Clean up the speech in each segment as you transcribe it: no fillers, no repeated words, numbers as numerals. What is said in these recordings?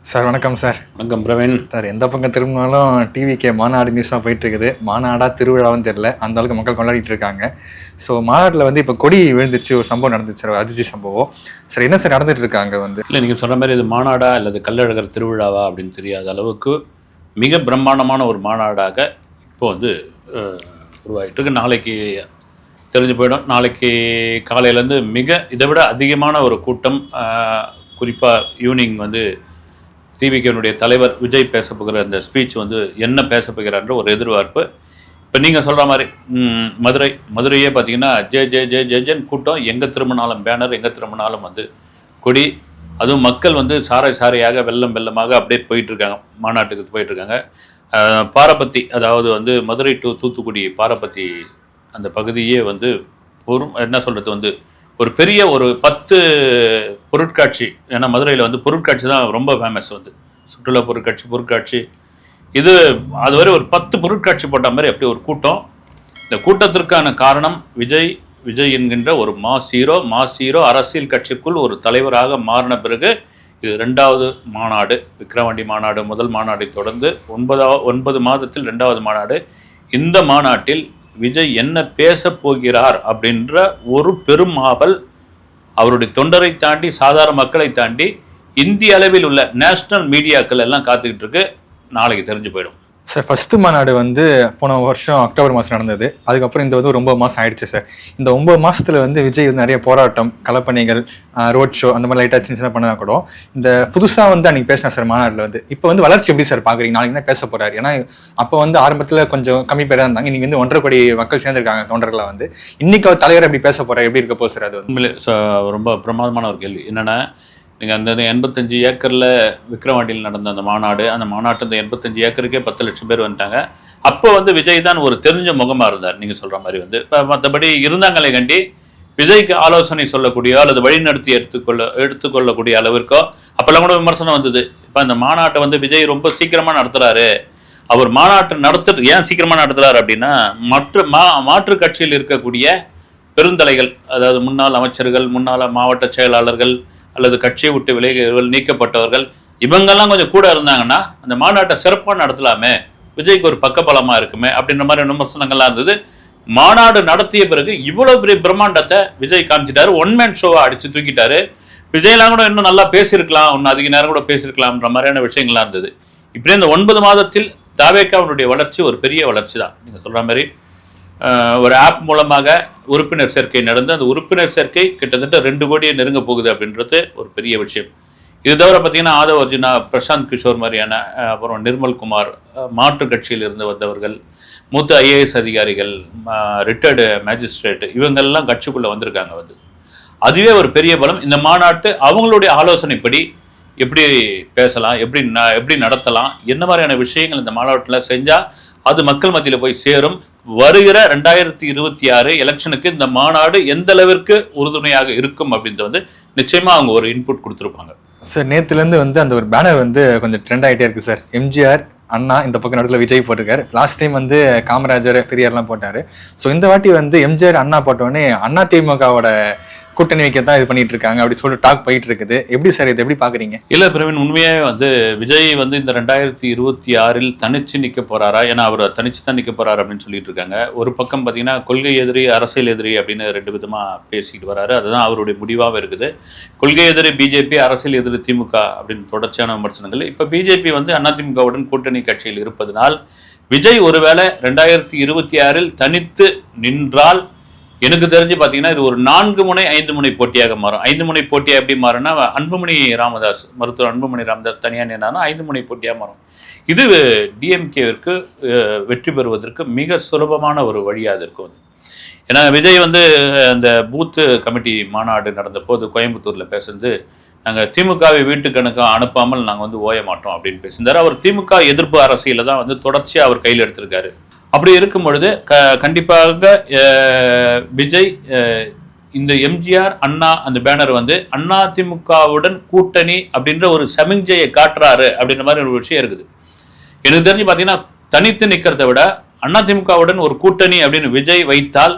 Sir வணக்கம் sir. வணக்கம் Praveen sir. எந்த பக்கம் திரும்பினாலும் டிவிக்கே மாநாடு நியூஸாக போயிட்டு இருக்குது. மாநாடா திருவிழாவும் தெரியல, அந்த அளவுக்கு மக்கள் கொண்டாடிட்டு இருக்காங்க. ஸோ மாநாட்டில் வந்து இப்போ கொடி விழுந்துச்சு, ஒரு சம்பவம் நடந்துச்சு சார், அதிர்ச்சி சம்பவம். சார் என்ன சார் நடந்துட்டு இருக்காங்க வந்து? இல்லை, நீங்கள் சொல்கிற மாதிரி இது மாநாடா அல்லது கள்ளழகர் திருவிழாவா அப்படின்னு தெரியாத அளவுக்கு மிக பிரம்மாண்டமான ஒரு மாநாடாக இப்போ வந்து உருவாகிட்டு இருக்கு. நாளைக்கு தெரிஞ்சு போயிடும். நாளைக்கு காலையிலேருந்து இதை விட அதிகமான ஒரு கூட்டம், குறிப்பாக ஈவினிங் வந்து டிவிகேனுடைய தலைவர் விஜய் பேச போகிற அந்த ஸ்பீச் வந்து என்ன பேச போகிறான்ற ஒரு எதிர்பார்ப்பு. இப்போ நீங்கள் சொல்கிற மாதிரி மதுரையே பார்த்தீங்கன்னா ஜென் கூட்டம், எங்கே திரும்பினாலும் பேனர், எங்கே திரும்பினாலும் வந்து கொடி, அதுவும் மக்கள் வந்து சாரையாக வெள்ளமாக அப்படியே போயிட்டுருக்காங்க, மாநாட்டுக்கு போயிட்டுருக்காங்க. பாரபத்தி, அதாவது வந்து மதுரை டு தூத்துக்குடி பாரபத்தி அந்த பகுதியே வந்து என்ன சொல்கிறது வந்து ஒரு பெரிய ஒரு 10 பொருட்காட்சி. ஏன்னா மதுரையில் வந்து பொருட்காட்சி தான் ரொம்ப ஃபேமஸ், வந்து சுற்றுலா பொருட்காட்சி இது. அதுவரை ஒரு 10 பொருட்காட்சி போட்ட மாதிரி அப்படி ஒரு கூட்டம். இந்த கூட்டத்திற்கான காரணம் விஜய் என்கின்ற ஒரு மாஸ் ஹீரோ அரசியல் கட்சிக்குள் ஒரு தலைவராக மாறின பிறகு இது 2வது மாநாடு. விக்கிரவாண்டி மாநாடு முதல் மாநாட்டை தொடர்ந்து 9 மாதத்தில் 2வது மாநாடு. இந்த மாநாட்டில் விஜய் என்ன பேச போகிறார் அப்படின்ற ஒரு பெரும் ஆவல் அவருடைய தொண்டரை தாண்டி, சாதாரண மக்களை தாண்டி, இந்திய அளவில் உள்ள நேஷனல் மீடியாக்கள் எல்லாம் காத்துக்கிட்டு இருக்கு. நாளைக்கு தெரிஞ்சு போயிடும் சார். ஃபர்ஸ்ட் மாநாடு வந்து போன வருஷம் அக்டோபர் மாதம் நடந்தது. அதுக்கப்புறம் இந்த வந்து ஒரு 9 மாதம் ஆயிடுச்சு சார். இந்த 9 மாதத்தில் வந்து விஜய் வந்து நிறைய போராட்டம், களப்பணிகள், ரோட் ஷோ, அந்த மாதிரி லைட்டாக சின்ன பண்ணா கூட இந்த புதுசாக வந்து அன்றைக்கி பேசினா சார் மாநாட்டில் வந்து. இப்போ வந்து வளர்ச்சி எப்படி சார் பார்க்குறீங்க? நாளைக்கு என்ன பேச போகிறாரு? ஏன்னா அப்போ வந்து ஆரம்பத்தில் கொஞ்சம் கம்மி பேராக இருந்தாங்க, இன்றைக்கி வந்து 1.5 கோடி மக்கள் சேர்ந்துருக்காங்க தொண்டர்களாக வந்து. இன்னைக்கு அவர் தலைவர் எப்படி பேச போகிறார், எப்படி இருக்க போகுது சார்? அது உண்மையிலே ரொம்ப பிரமாதமான ஒரு கேள்வி. என்னென்னா, நீங்கள் அந்த 85 ஏக்கரில் விக்கிரவாண்டியில் நடந்த அந்த மாநாட்டு அந்த 85 ஏக்கருக்கே 10 லட்சம் பேர் வந்துட்டாங்க. அப்போ வந்து விஜய் தான் ஒரு தெரிஞ்ச முகமாக இருந்தார். நீங்கள் சொல்கிற மாதிரி வந்து இப்போ மற்றபடி இருந்தாங்களே கண்டி விஜய்க்கு ஆலோசனை சொல்லக்கூடிய அல்லது வழிநடத்தி எடுத்துக்கொள்ளக்கூடிய அளவிற்கோ அப்போல்லாம் கூட விமர்சனம் வந்தது. இப்போ அந்த மாநாட்டை வந்து விஜய் ரொம்ப சீக்கிரமாக நடத்துகிறாரு. அவர் மாநாட்டை ஏன் சீக்கிரமாக நடத்துகிறாரு அப்படின்னா, மாற்று கட்சியில் இருக்கக்கூடிய பெருந்தலைகள், அதாவது முன்னாள் அமைச்சர்கள், முன்னாள் மாவட்ட செயலாளர்கள் அல்லது கட்சியை விட்டு விலகியவர்கள், நீக்கப்பட்டவர்கள், இவங்கெல்லாம் கொஞ்சம் கூட இருந்தாங்கன்னா அந்த மாநாட்டை சிறப்பாக நடத்தலாமே, விஜய்க்கு ஒரு பக்கபலமாக இருக்குமே அப்படின்ற மாதிரி விமர்சனங்கள்லாம் இருந்தது. மாநாடு நடத்திய பிறகு இவ்வளோ பெரிய பிரம்மாண்டத்தை விஜய் காமிச்சிட்டாரு. ஒன்மேன் ஷோவை அடித்து தூக்கிட்டாரு. விஜய்லாம் கூட இன்னும் நல்லா பேசியிருக்கலாம், இன்னும் அதிக நேரம் கூட பேசியிருக்கலாம்ன்ற மாதிரியான விஷயங்கள்லாம் இருந்தது. இப்படியே இந்த 9 மாதத்தில் தாவேக்காவுடைய வளர்ச்சி ஒரு பெரிய வளர்ச்சி தான். நீங்கள் சொல்கிற மாதிரி ஒரு ஆப் மூலமாக உறுப்பினர் சேர்க்கை நடந்து அந்த உறுப்பினர் சேர்க்கை கிட்டத்தட்ட 2 கோடியை நெருங்க போகுது அப்படின்றது ஒரு பெரிய விஷயம். இது தவிர பார்த்தீங்கன்னா ஆதவ் அர்ஜுனா, பிரசாந்த் கிஷோர் மாதிரியான, அப்புறம் நிர்மல் குமார், மாற்று கட்சியில் இருந்து வந்தவர்கள், மூத்த ஐஏஎஸ் அதிகாரிகள், ரிட்டையர்டு மேஜிஸ்ட்ரேட், இவங்கெல்லாம் கட்சிக்குள்ளே வந்திருக்காங்க. வந்து அதுவே ஒரு பெரிய பலம். இந்த மாநாட்டு அவங்களுடைய ஆலோசனைப்படி எப்படி பேசலாம், எப்படி நடத்தலாம், என்ன மாதிரியான விஷயங்கள் இந்த மாநாட்டில் செஞ்சால் அது மக்கள் மத்தியில் போய் சேரும். வருகிற 2026 எலெக்ஷனுக்கு இந்த மாநாடு எந்த அளவிற்கு உறுதுணையாக இருக்கும் அப்படின்றது வந்து நிச்சயமா அவங்க ஒரு இன்புட் கொடுத்துருப்பாங்க சார். நேற்றுலேருந்து வந்து அந்த ஒரு பேனர் வந்து கொஞ்சம் ட்ரெண்ட் ஆகிட்டே இருக்கு சார். எம்ஜிஆர், அண்ணா, இந்த பக்கம் நடுவில் விஜய் போட்டிருக்காரு. லாஸ்ட் டைம் வந்து காமராஜர், பெரியார்லாம் போட்டாரு. ஸோ இந்த வாட்டி வந்து எம்ஜிஆர், அண்ணா போட்டோடனே அண்ணா திமுகவோட கூட்டணி வைக்க தான் இது பண்ணிட்டு இருக்காங்க அப்படி சொல்லிட்டு டாக் போயிட்டு இருக்குது. எப்படி சார் இது எப்படி பாக்குறீங்க? இல்லை பிரவீன், உண்மையாகவே வந்து விஜய் வந்து இந்த 2026 தனிச்சு நிற்க போறாரா? ஏன்னா அவர் தனிச்சு தான் நிற்க போறாரு அப்படின்னு சொல்லிட்டு இருக்காங்க. ஒரு பக்கம் பார்த்தீங்கன்னா கொள்கை எதிரி, அரசியல் எதிரி அப்படின்னு 2 விதமாக பேசிக்கிட்டு வராரு. அதுதான் அவருடைய முடிவாக இருக்குது. கொள்கை எதிரி பிஜேபி, அரசியல் எதிரி திமுக அப்படின்னு தொடர்ச்சியான விமர்சனங்கள். இப்போ பிஜேபி வந்து அதிமுகவுடன் கூட்டணி கட்சியில் இருப்பதனால் விஜய் ஒருவேளை 2026 தனித்து நின்றால் எனக்கு தெரிஞ்சு பார்த்தீங்கன்னா இது ஒரு 4 முனை 5 முனை போட்டியாக மாறும். 5 முனை போட்டியாக எப்படி மாறும்னா, மருத்துவர் அன்புமணி ராமதாஸ் தனியாக நின்னாலும் 5 முனை போட்டியாக மாறும். இது டிஎம்கேவிற்கு வெற்றி பெறுவதற்கு மிக சுலபமான ஒரு வழியாக இருக்கும். ஏன்னா விஜய் வந்து அந்த பூத்து கமிட்டி மாநாடு நடந்த போது கோயம்புத்தூரில் பேசுறது, நாங்கள் திமுகவை வீட்டுக்கணக்காக அனுப்பாமல் நாங்கள் வந்து ஓய மாட்டோம் அப்படின்னு பேசியிருந்தார். அவர் திமுக எதிர்ப்பு அரசியலை தான் வந்து தொடர்ச்சியாக அவர் கையில் எடுத்திருக்காரு. அப்படி இருக்கும் பொழுது கண்டிப்பாக விஜய் இந்த எம்ஜிஆர், அண்ணா அந்த பேனர் வந்து அதிமுகவுடன் கூட்டணி அப்படின்ற ஒரு சமிஞ்சையை காட்டுறாரு அப்படின்ற மாதிரி ஒரு விஷயம் இருக்குது. எனக்கு தெரிஞ்சு பார்த்தீங்கன்னா தனித்து நிற்கிறத விட அதிமுகவுடன் ஒரு கூட்டணி அப்படின்னு விஜய் வைத்தால்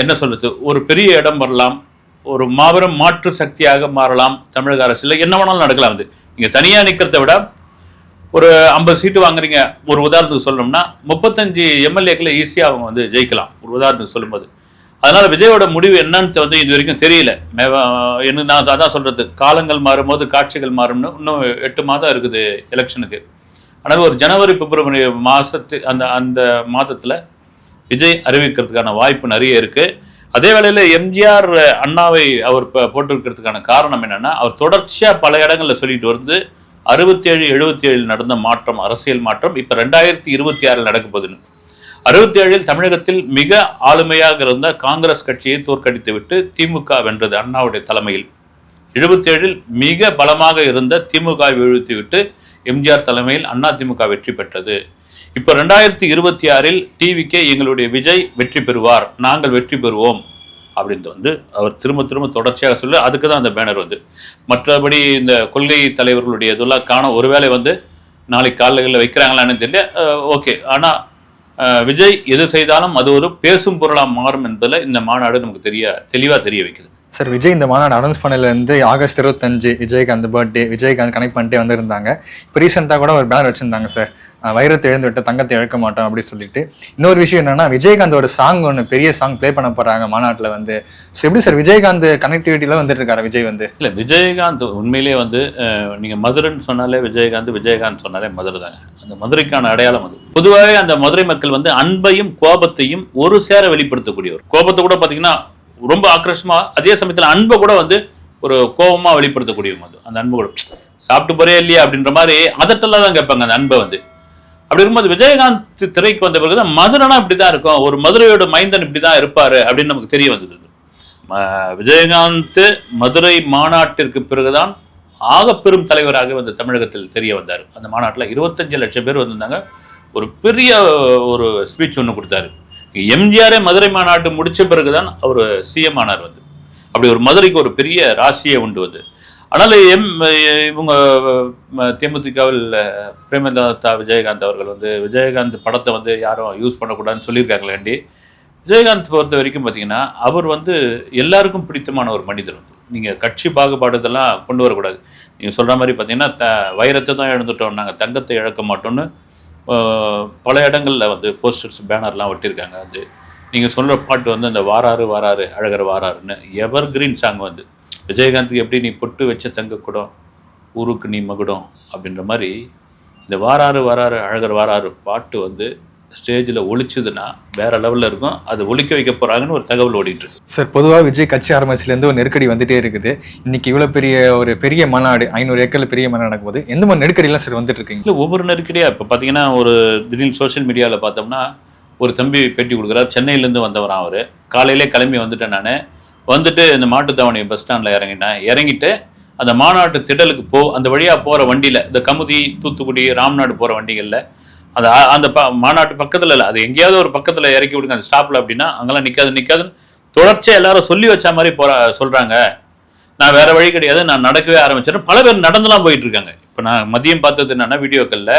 என்ன சொல்றது, ஒரு பெரிய இடம் வரலாம், ஒரு மாபெரும் மாற்று சக்தியாக மாறலாம் தமிழக அரசியல். என்ன வேணாலும் நடக்கலாம். அது நீங்க தனியா நிக்கிறத விட ஒரு 50 சீட்டு வாங்குறீங்க, ஒரு உதாரணத்துக்கு சொல்லணும்னா 35 எம்எல்ஏக்களை ஈஸியா அவங்க வந்து ஜெயிக்கலாம், ஒரு உதாரணத்துக்கு சொல்லும்போது. அதனால விஜயோட முடிவு என்னன்னு வந்து இது வரைக்கும் தெரியல. என்ன நான் அதான் சொல்றது, காலங்கள் மாறும்போது காட்சிகள் மாறும்னு. இன்னும் 8 மாதம் இருக்குது எலெக்ஷனுக்கு. ஆனால் ஒரு ஜனவரி பிப்ரவரி அந்த மாதத்துல விஜய் அறிவிக்கிறதுக்கான வாய்ப்பு நிறைய இருக்கு. அதே வேளையில எம்ஜிஆர் அண்ணாவை அவர் போட்டிருக்கிறதுக்கான காரணம் என்னன்னா, அவர் தொடர்ச்சியா பல இடங்கள்ல சொல்லிட்டு வந்து 67 77 நடந்த மாற்றம், அரசியல் மாற்றம் இப்ப 2026 நடக்க போகுதுன்னு. 67 தமிழகத்தில் மிக ஆளுமையாக இருந்த காங்கிரஸ் கட்சியை தோற்கடித்து விட்டு திமுக வென்றது அண்ணாவுடைய தலைமையில். 77 மிக பலமாக இருந்த திமுக வீழ்த்தி விட்டு எம்ஜிஆர் தலைமையில் அண்ணா திமுக வெற்றி பெற்றது. இப்ப 2026 டிவிக்கே எங்களுடைய விஜய் வெற்றி பெறுவார், நாங்கள் வெற்றி பெறுவோம் அப்படின்னு வந்து அவர் திரும்ப திரும்ப தொடர்ச்சியாக சொல்லி, அதுக்கு தான் அந்த பேனர் வந்து. மற்றபடி இந்த கொள்கை தலைவர்களுடைய இதெல்லாம் காண, ஒருவேளை வந்து நாளைக்கு காலையில் வைக்கிறாங்களான்னு தெரியல. ஓகே, ஆனால் விஜய் எது செய்தாலும் அது ஒரு பேசும் பொருளாக மாறும் என்பதில் இந்த மாநாடு நமக்கு தெளிவாக தெரிய வைக்குது. சார், விஜய் இந்த மாநாடு அனௌன்ஸ் பண்ணலேருந்து August 25 Vijayakanth birthday, Vijayakanth connect பண்ணிட்டே வந்திருந்தாங்க. இப்போ ரீசெண்டாக கூட ஒரு பேனர் வச்சிருந்தாங்க சார், வைரத்தை எழுந்து விட்டு தங்கத்தை இழக்க மாட்டோம் அப்படின்னு சொல்லிட்டு. இன்னொரு விஷயம் என்னன்னா, விஜயகாந்தோட சாங் ஒன்று பெரிய சாங் ப்ளே பண்ண போறாங்க மாநாட்டில் வந்து. ஸோ எப்படி சார் விஜயகாந்த் கனெக்டிவிட்டியில வந்துட்டு இருக்காரு விஜய் வந்து? இல்லை, விஜயகாந்த் உண்மையிலேயே வந்து நீங்க மதுரைன்னு சொன்னாலே விஜயகாந்த் சொன்னாலே மதுரை தாங்க. அந்த மதுரைக்கான அடையாளம் அது. பொதுவாகவே அந்த மதுரை மக்கள் வந்து அன்பையும் கோபத்தையும் ஒரு சேர வெளிப்படுத்தக்கூடியவர். கோபத்தை கூட பார்த்தீங்கன்னா ரொம்ப ஆக்ரோஷமா, அதே சமயத்தில் அன்பை கூட வந்து ஒரு கோபமா வெளிப்படுத்தக்கூடியவங்க. அது அந்த அன்பு கூட சாப்பிட்டு போறே இல்லையா அப்படின்ற மாதிரி அதட்டெல்லாம் தான் கேட்பாங்க அந்த அன்பை வந்து. அப்படி இருக்கும்போது விஜயகாந்த் திரைக்கு வந்த பிறகுதான் மதுரைனா இப்படிதான் இருக்கும், ஒரு மதுரையோட மைந்தன் இப்படிதான் இருப்பாரு அப்படின்னு நமக்கு தெரிய வந்தது. விஜயகாந்த் மதுரை மாநாட்டிற்கு பிறகுதான் ஆகப்பெரும் தலைவராக வந்து தமிழகத்தில் தெரிய வந்தார். அந்த மாநாட்டில் 25 லட்சம் பேர் வந்திருந்தாங்க. ஒரு பெரிய ஒரு ஸ்பீச் ஒன்று கொடுத்தாரு. எம்ஜிஆரே மதுரை மாநாட்டு முடிச்ச பிறகுதான் அவர் சிஎம் ஆனார் வந்து. அப்படி ஒரு மதுரைக்கு ஒரு பெரிய ராசியை உண்டு வந்து. அதனால இவங்க தேமுதிகவில் பிரேமலதா விஜயகாந்த் அவர்கள் வந்து விஜயகாந்த் படத்தை வந்து யாரும் யூஸ் பண்ணக்கூடாதுன்னு சொல்லியிருக்காங்களேண்டி. விஜயகாந்த் பொறுத்த வரைக்கும் பார்த்தீங்கன்னா அவர் வந்து எல்லாருக்கும் பிடித்தமான ஒரு மனிதர் வந்து. நீங்கள் கட்சி பாகுபாடு இதெல்லாம் கொண்டு வரக்கூடாது. நீங்கள் சொல்கிற மாதிரி பார்த்தீங்கன்னா வைரத்தை தான் இழந்துட்டோம், நாங்கள் தங்கத்தை இழக்க மாட்டோம்னு பல இடங்களில் வந்து போஸ்டர்ஸ் பேனர்லாம் ஒட்டியிருக்காங்க. அது நீங்கள் சொல்கிற பாட்டு வந்து அந்த வாராறு வாராறு அழகர் வாராருன்னு எவர் கிரீன் சாங் வந்து. விஜயகாந்துக்கு எப்படி நீ பொட்டு வச்ச தங்க கூடம், ஊருக்கு நீ மகுடம் அப்படின்ற மாதிரி இந்த வாராறு வாராறு அழகர் வாராறு பாட்டு வந்து ஸ்டேஜில் ஒழிச்சுதுன்னா வேற லெவலில் இருக்கும். அது ஒழிக்க வைக்க போகிறாங்கன்னு ஒரு தகவல் ஓடிட்டு இருக்கு. சார், பொதுவாக விஜய் கட்சி ஆரம்பிச்சிலேருந்து ஒரு நெருக்கடி வந்துட்டே இருக்குது. இன்னைக்கு இவ்வளோ பெரிய மாநாடு, 500 ஏக்கர்ல பெரிய மாநாடு நடக்கும்போது எந்த மாதிரி நெருக்கடியெல்லாம் சார் வந்துட்டு இருக்கீங்க? இல்லை, ஒவ்வொரு நெருக்கடியாக இப்போ பார்த்தீங்கன்னா ஒரு திடீர்னு சோஷியல் மீடியாவில் பார்த்தோம்னா ஒரு தம்பி பேட்டி கொடுக்குறாரு. சென்னையிலேருந்து வந்தவரான் அவர். காலையிலே கிளம்பி வந்துட்டேன் நான். வந்துட்டு இந்த மாட்டுத்தாவணி பஸ் ஸ்டாண்டில் இறங்கிட்டு அந்த மாநாட்டு திடலுக்கு அந்த வழியாக போகிற வண்டியில், இந்த கமுதி தூத்துக்குடி ராம்நாடு போகிற வண்டிகளில் அந்த மாநாட்டு பக்கத்தில் இல்லை, அது எங்கேயாவது ஒரு பக்கத்தில் இறக்கி விடுங்க அந்த ஸ்டாப்பில் அப்படின்னா, அங்கெல்லாம் நிற்காதுன்னு தொடர்ச்சியாக எல்லாரும் சொல்லி வச்ச மாதிரி சொல்கிறாங்க. நான் வேற வழி கிடையாது, நான் நடக்கவே ஆரம்பிச்சிடறேன். பல பேர் நடந்துலாம் போயிட்டு இருக்காங்க. இப்போ நான் மதியம் பார்த்தது என்னன்னா, வீடியோக்களில்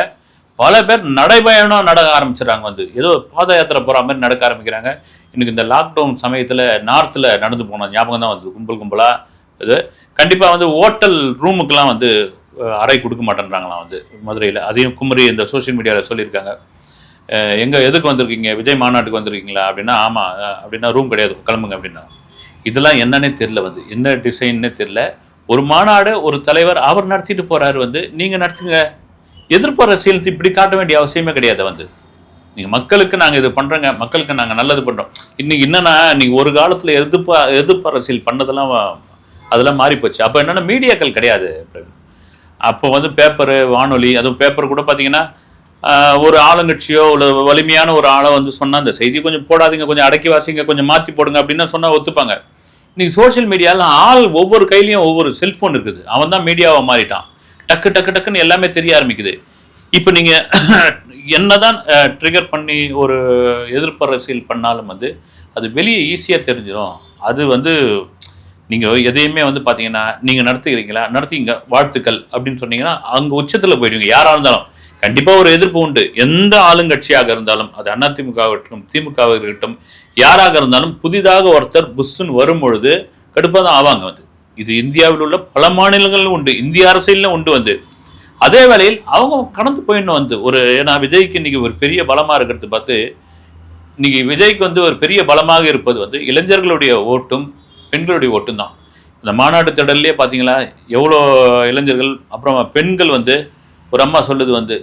பல பேர் நடைபயணம் நடக்க ஆரம்பிச்சிடறாங்க வந்து. ஏதோ பாத யாத்திரை போகிற மாதிரி நடக்க ஆரம்பிக்கிறாங்க. இன்னைக்கு இந்த லாக்டவுன் சமயத்தில் நார்த்தில் நடந்து போன ஞாபகம் தான் வந்து கும்பலாக இது. கண்டிப்பாக வந்து ஹோட்டல் ரூமுக்கெல்லாம் வந்து அறை கொடுக்க மாட்டேன்றாங்களாம் வந்து மதுரையில். அதையும் குமரி இந்த சோஷியல் மீடியாவில் சொல்லியிருக்காங்க. எதுக்கு வந்திருக்கீங்க, விஜய் மாநாட்டுக்கு வந்திருக்கீங்களா அப்படின்னா, ஆமாம் அப்படின்னா ரூம் கிடையாது கிளம்புங்க அப்படின்னா. இதெல்லாம் என்னன்னே தெரியல வந்து, என்ன டிசைன்னே தெரியல. ஒரு மாநாடு ஒரு தலைவர் அவர் நடத்திட்டு போறாரு வந்து, நீங்கள் நடத்துங்க. எதிர்ப்பு அரசியல் இப்படி காட்ட வேண்டிய அவசியமே கிடையாது வந்து. நீங்கள் மக்களுக்கு நாங்கள் இது பண்ணுறோங்க, மக்களுக்கு நாங்கள் நல்லது பண்ணுறோம். இன்னைக்கு என்னன்னா, நீங்கள் ஒரு காலத்தில் எதிர்ப்பு அரசியல் பண்ணதெல்லாம் அதெல்லாம் மாறி போச்சு. அப்போ என்னென்னா மீடியாக்கள் கிடையாது. அப்போ வந்து பேப்பரு, வானொலி, அதுவும் பேப்பர் கூட பார்த்தீங்கன்னா ஒரு ஆளுங்கட்சியோ இல்லை வலிமையான ஒரு ஆளோ வந்து சொன்னால் அந்த செய்தி கொஞ்சம் போடாதீங்க, கொஞ்சம் அடக்கி வாசிங்க, கொஞ்சம் மாற்றி போடுங்க அப்படின்னு சொன்னால் ஒத்துப்பாங்க. இன்னைக்கு சோஷியல் மீடியாவில் ஒவ்வொரு கையிலையும் ஒவ்வொரு செல்ஃபோன் இருக்குது. அவன் தான் மீடியாவை மாறிட்டான். டக்குன்னு எல்லாமே தெரிய ஆரம்பிக்குது. இப்போ நீங்கள் என்னதான் ட்ரிகர் பண்ணி ஒரு எதிர்ப்பு அரசியல் பண்ணாலும் வந்து அது வெளியே ஈஸியாக தெரிஞ்சிடும். அது வந்து நீங்கள் எதையுமே வந்து பார்த்தீங்கன்னா, நீங்கள் நடத்துகிறீங்களா, நடத்திங்க, வாழ்த்துக்கள் அப்படின்னு சொன்னீங்கன்னா அங்கே உச்சத்தில் போயிடுவீங்க. யாராக இருந்தாலும் கண்டிப்பாக ஒரு எதிர்ப்பு உண்டு. எந்த ஆளுங்கட்சியாக இருந்தாலும், அது அதிமுகவாகட்டும் திமுகவாக இருக்கட்டும், யாராக இருந்தாலும் புதிதாக ஒருத்தர் புஷ்ன்னு வரும் பொழுது கடுப்பாக தான் ஆவாங்க வந்து. இது இந்தியாவில் உள்ள பல மாநிலங்களிலும் உண்டு, இந்திய அரசியலிலும் உண்டு வந்து. அதே வேளையில் அவங்க கடந்து போயிடணும் வந்து ஒரு, ஏன்னா விஜய்க்கு இன்னைக்கு ஒரு பெரிய பலமாக இருக்கிறது பார்த்து, இன்னைக்கு விஜய்க்கு வந்து ஒரு பெரிய பலமாக இருப்பது வந்து இளைஞர்களுடைய ஓட்டும் பெண்களுடைய ஓட்டும் தான். இந்த மாநாட்டு திடல்லே பார்த்தீங்களா எவ்வளோ இளைஞர்கள், அப்புறம் பெண்கள் வந்து ஒரு அம்மா சொல்லுது வந்து,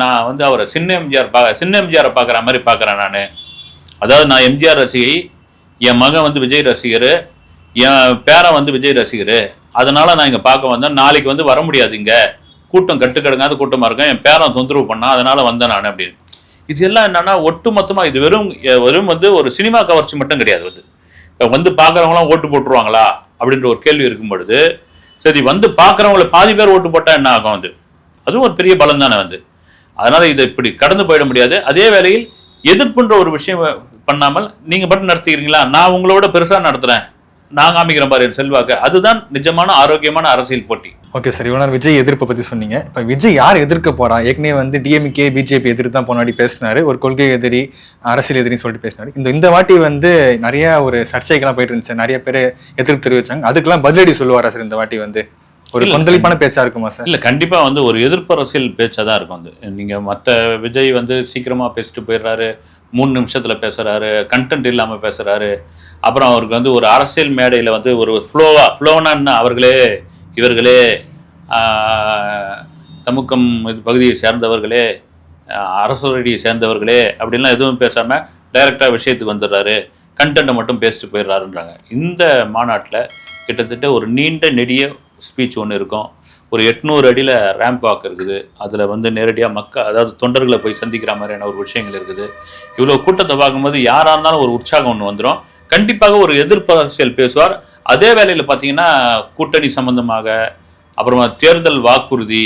நான் வந்து அவரை சின்ன எம்ஜிஆரை பார்க்குற மாதிரி பார்க்குறேன் நான். அதாவது நான் எம்ஜிஆர் ரசிகை, என் மகன் வந்து விஜய் ரசிகர், என் பேரன் வந்து விஜய் ரசிகர், அதனால நான் இங்கே பார்க்க வந்தேன். நாளைக்கு வந்து வர முடியாது, இங்கே கூட்டம் கட்டுக்கடங்காத கூட்டமாக இருக்கும், என் பேரன் தொந்தரவு பண்ணா, அதனால வந்தேன் நான் அப்படின்னு. இது எல்லாம் என்னன்னா ஒட்டு மொத்தமாக இது வெறும் வந்து ஒரு சினிமா கவர்ச்சி மட்டும் கிடையாது. வந்து பார்க்குறவங்களாம் ஓட்டு போட்டுருவாங்களா அப்படின்ற ஒரு கேள்வி இருக்கும் பொழுது, சரி வந்து பார்க்குறவங்கள பாதி பேர் ஓட்டு போட்டால் என்ன ஆகும் வந்து, அதுவும் ஒரு பெரிய பலம் தானே வந்து. அதனால இதை இப்படி கடந்து போயிட முடியாது. அதே வேளையில் எதிர்ப்புன்ற ஒரு விஷயம் பண்ணாமல் நீங்க மட்டும் நடத்திக்கிறீங்களா, நான் உங்களோட பெருசா நடத்துறேன், நான் காமிக்கிறேன் பாரு என் செல்வாக்கு, அதுதான் நிஜமான ஆரோக்கியமான அரசியல் போட்டி. ஓகே சார், இவ்வளோ விஜய் எதிர்ப்பை பற்றி சொன்னீங்க. இப்போ விஜய் யார் எதிர்க்க போறா? ஏற்கனவே வந்து டிஎம்கே பிஜேபி எதிர்த்து தான் போனாடி பேசினாரு, ஒரு கொள்கை எதிரி அரசியல் எதிரின்னு சொல்லிட்டு பேசினாரு. இந்த வாட்டி வந்து நிறைய ஒரு சர்ச்சைகள்லாம் போயிட்டு இருந்துச்சு, நிறைய பேர் எதிர்ப்பு தெரிவிச்சாங்க. அதுக்கெல்லாம் பதிலடி சொல்லுவாரா சார் இந்த வாட்டி வந்து? ஒரு கொந்தளிப்பான பேச்சா இருக்குமா சார்? இல்ல, கண்டிப்பா வந்து ஒரு எதிர்ப்பு அரசியல் பேச்சா தான் இருக்கும் வந்து. நீங்க மற்ற விஜய் வந்து சீக்கிரமா பேசிட்டு போயிடுறாரு, 3 நிமிஷத்துல பேசுறாரு, கண்டென்ட் இல்லாம பேசுறாரு. அப்புறம் அவருக்கு வந்து ஒரு அரசியல் மேடையில வந்து ஒரு ஃப்ளோனா இவர்களே தமுக்கம் இது பகுதியை சேர்ந்தவர்களே, அரசடியை சேர்ந்தவர்களே அப்படின்லாம் எதுவும் பேசாம டைரக்டா விஷயத்துக்கு வந்துடுறாரு, கண்டென்ட்டை மட்டும் பேசிட்டு போயிடுறாருன்றாங்க. இந்த மாநாட்டில் கிட்டத்தட்ட ஒரு நீண்ட நெடிய ஸ்பீச் ஒன்று இருக்கும், ஒரு 800 அடியில் ரேம்ப் வாக் இருக்குது, அதில் வந்து நேரடியாக அதாவது தொண்டர்களை போய் சந்திக்கிற மாதிரியான ஒரு விஷயங்கள் இருக்குது. இவ்வளோ கூட்டத்தை பார்க்கும்போது யாராக இருந்தாலும் ஒரு உற்சாகம் ஒன்று வந்துடும். கண்டிப்பாக ஒரு எதிர்ப்பு அரசியல் பேசுவார். அதே வேளையில் பார்த்தீங்கன்னா கூட்டணி சம்பந்தமாக, அப்புறமா தேர்தல் வாக்குறுதி,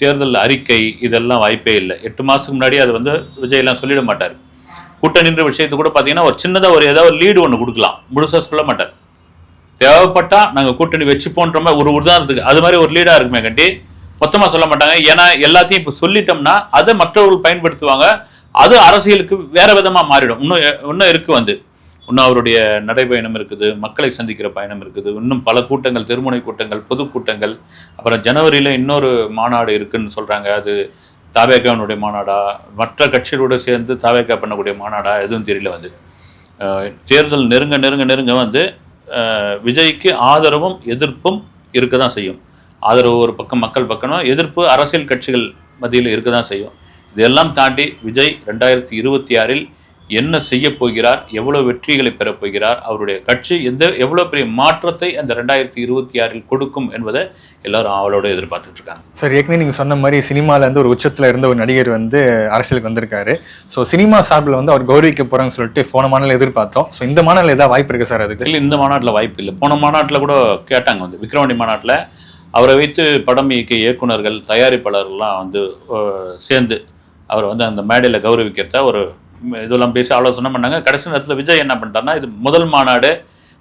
தேர்தல் அறிக்கை, இதெல்லாம் வாய்ப்பே இல்லை. 8 மாதத்துக்கு முன்னாடி அது வந்து விஜயெல்லாம் சொல்லிட மாட்டார். கூட்டணின்ற விஷயத்தை கூட பார்த்தீங்கன்னா ஒரு சின்னதாக ஏதாவது லீடு ஒன்று கொடுக்கலாம், முழுசாக சொல்ல மாட்டார். தேவைப்பட்டா நாங்கள் கூட்டணி வச்சுப்போன்ற மாதிரி ஒரு உதாரணத்துக்கு அது மாதிரி ஒரு லீடாக இருக்குமே கட்டி மொத்தமாக சொல்ல மாட்டாங்க. ஏன்னா எல்லாத்தையும் இப்போ சொல்லிட்டோம்னா அதை மற்றவர்கள் பயன்படுத்துவாங்க, அது அரசியலுக்கு வேற விதமாக மாறிடும். இன்னும் இருக்கு வந்து, இன்னும் அவருடைய நடைபயணம் இருக்குது, மக்களை சந்திக்கிற பயணம் இருக்குது, இன்னும் பல கூட்டங்கள், திருமுனை கூட்டங்கள், பொதுக்கூட்டங்கள், அப்புறம் ஜனவரியில் இன்னொரு மாநாடு இருக்குன்னு சொல்கிறாங்க. அது தாவேகாவுடைய மாநாடா, மற்ற கட்சிகளோடு சேர்ந்து தாவேகா பண்ணக்கூடிய மாநாடா எதுவும் தெரியல வந்து. தேர்தல் நெருங்க வந்து விஜய்க்கு ஆதரவும் எதிர்ப்பும் இருக்க தான் செய்யும். ஆதரவு ஒரு பக்கம், மக்கள் பக்கமும், எதிர்ப்பு அரசியல் கட்சிகள் மத்தியில் இருக்க தான் செய்யும். இதெல்லாம் தாண்டி விஜய் 2026 என்ன செய்ய போகிறார், எவ்வளோ வெற்றிகளை பெறப்போகிறார், அவருடைய கட்சி எவ்வளோ பெரிய மாற்றத்தை அந்த 2026 கொடுக்கும் என்பதை எல்லாரும் அவளோட எதிர்பார்த்துட்டு இருக்காங்க. சார், ஏற்கனவே நீங்கள் சொன்ன மாதிரி சினிமாவில் வந்து ஒரு உச்சத்தில் இருந்த ஒரு நடிகர் வந்து அரசியலுக்கு வந்திருக்காரு. ஸோ சினிமா சார்பில் வந்து அவர் கௌரவிக்க போகிறாங்கன்னு சொல்லிட்டு போன மாநாள் எதிர்பார்த்தோம். ஸோ இந்த மாநாள் ஏதாவது வாய்ப்பு இருக்குது சார்? அதுக்கு இல்லை, இந்த மாநாட்டில் வாய்ப்பு இல்லை. போன மாநாட்டில் கூட கேட்டாங்க வந்து, விக்ரவாண்டி மாநாட்டில் அவரை வைத்து படம் இயக்கிய இயக்குநர்கள், தயாரிப்பாளர்கள்லாம் வந்து சேர்ந்து அவரை வந்து அந்த மேடையில் கௌரவிக்கிறத ஒரு இதெல்லாம் பேசி ஆலோசனை பண்ணாங்க. கடைசி நேரத்தில் விஜய் என்ன பண்ணிட்டாருன்னா, இது முதல் மாநாடு,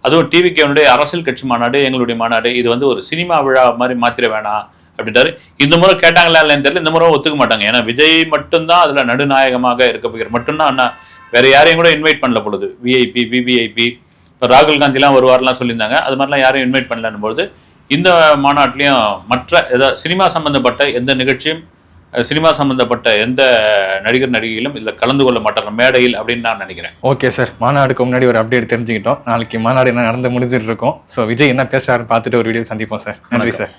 அதுவும் டிவிகேனுடைய அரசியல் கட்சி மாநாடு, எங்களுடைய மாநாடு, இது வந்து ஒரு சினிமா விழா மாதிரி மாற்றிட வேணாம் அப்படின்ட்டாரு. இந்த முறை கேட்டாங்களா இல்லைன்னு தெரியல, இந்த முறை ஒத்துக்க மாட்டாங்க. ஏன்னா விஜய் மட்டும்தான் அதில் நடுநாயகமாக இருக்க போகிற மட்டும்தான். அண்ணா வேற யாரையும் கூட இன்வைட் பண்ணல பொழுது, விஐபி, விவிஐபி, இப்போ ராகுல் காந்திலாம் வருவார்லாம் சொல்லியிருந்தாங்க, அது மாதிரிலாம் யாரையும் இன்வைட் பண்ணலன்னு பொழுது இந்த மாநாட்டிலையும் மற்ற ஏதாவது சினிமா சம்பந்தப்பட்ட எந்த நிகழ்ச்சியும், சினிமா சம்பந்தப்பட்ட எந்த நடிகர் நடிகையிலும் இதில் கலந்து கொள்ள மாட்டாங்க மேடையில் அப்படின்னு நான் நினைக்கிறேன். ஓகே சார், மாநாடுக்கு முன்னாடி ஒரு அப்டேட் தெரிஞ்சுக்கிட்டோம். நாளைக்கு மாநாடு என்ன நடந்து முடிஞ்சிட்டு இருக்கோம். ஸோ விஜய் என்ன பேசுறாருன்னு பார்த்துட்டு ஒரு வீடியோ சந்திப்போம் சார். நன்றி சார்.